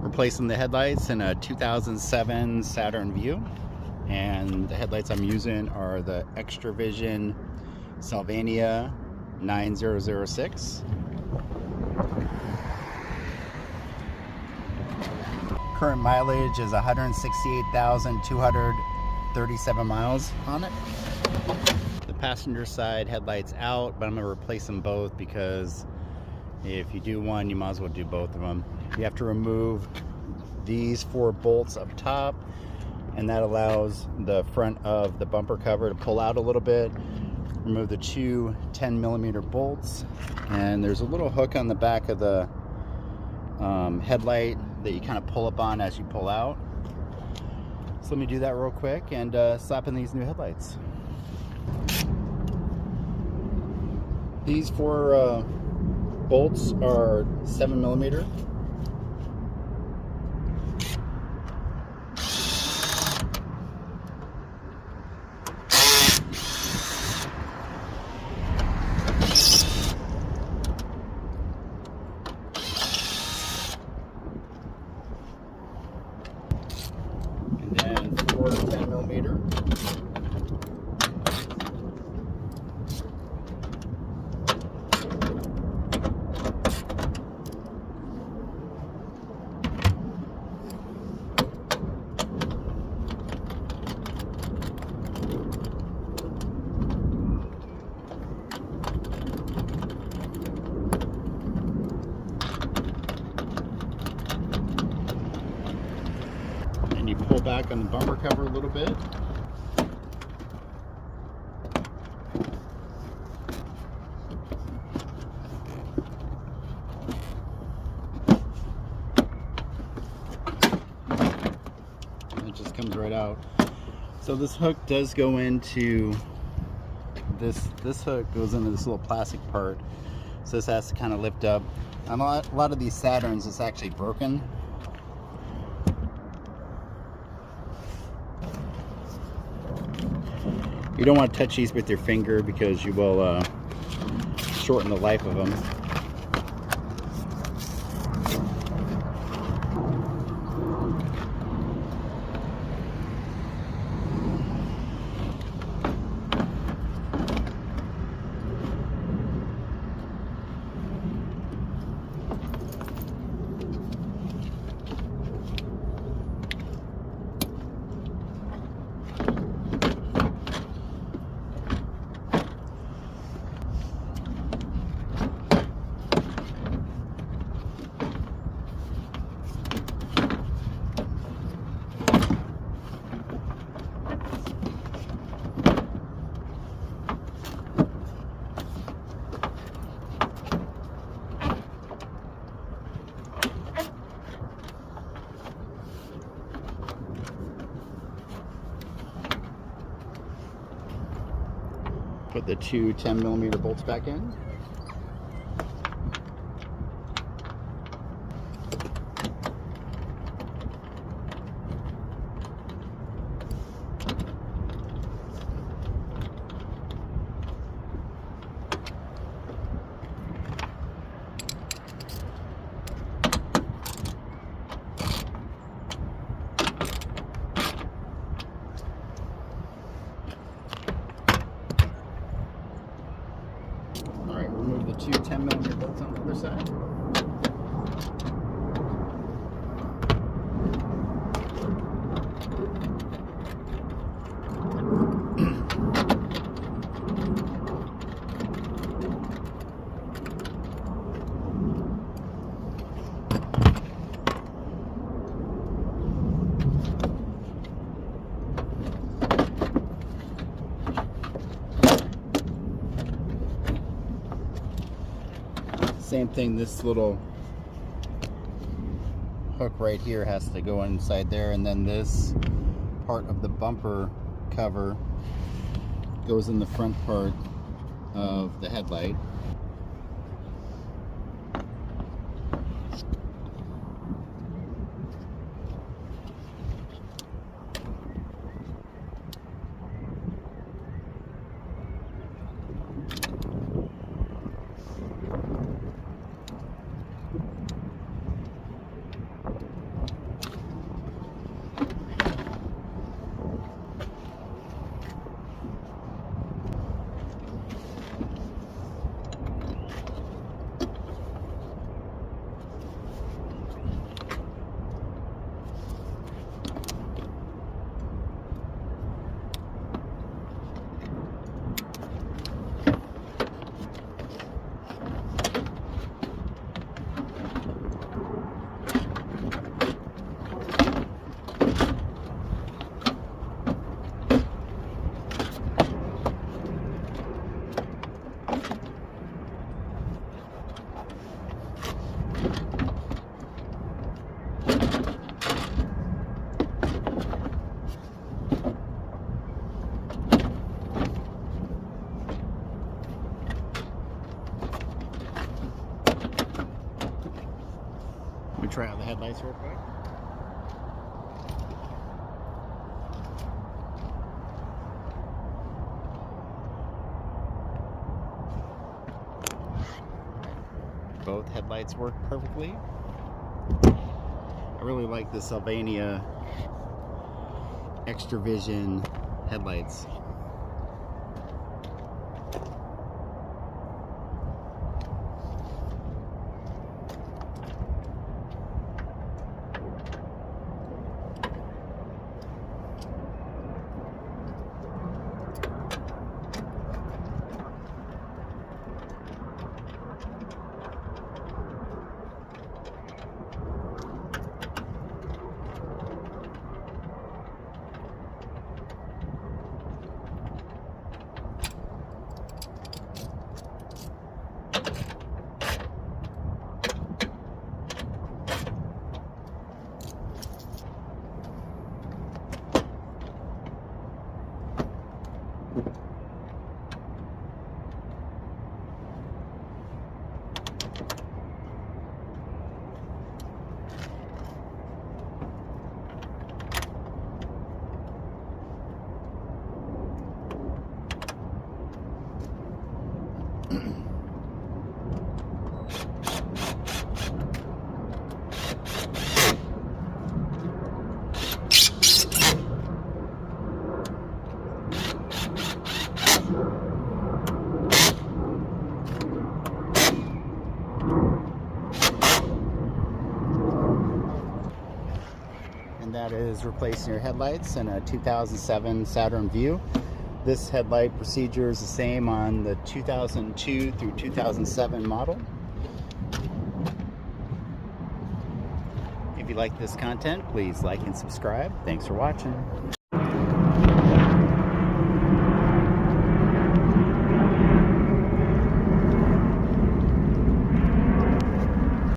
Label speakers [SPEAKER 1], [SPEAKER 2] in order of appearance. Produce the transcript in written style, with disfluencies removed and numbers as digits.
[SPEAKER 1] replacing the headlights in a 2007 Saturn Vue, and the headlights I'm using are the Extra Vision Sylvania 9006. Current mileage is 168,237 miles on it. The passenger side headlights out, but I'm going to replace them both because if you do one, you might as well do both of them. You have to remove these 4 bolts up top, and that allows the front of the bumper cover to pull out a little bit. Remove the 2 10mm bolts, and there's a little hook on the back of the headlight that you kind of pull up on as you pull out. So let me do that real quick and slap in these new headlights. These 4 bolts are 7mm. And then 4 10mm. And you pull back on the bumper cover a little bit. And it just comes right out. So this hook does go into this hook goes into this little plastic part. So this has to kind of lift up. On a lot of these Saturns, it's actually broken. You don't want to touch these with your finger because you will shorten the life of them. Put the 2 10mm bolts back in. Alright, remove the 2 10mm bolts on the other side. Same thing, this little hook right here has to go inside there, and then this part of the bumper cover goes in the front part of the headlight. Nice real quick. Both headlights work perfectly. I really like the Sylvania Extra Vision headlights. And that is replacing your headlights in a 2007 Saturn Vue. This headlight procedure is the same on the 2002 through 2007 model. If you like this content, please like and subscribe. Thanks for watching.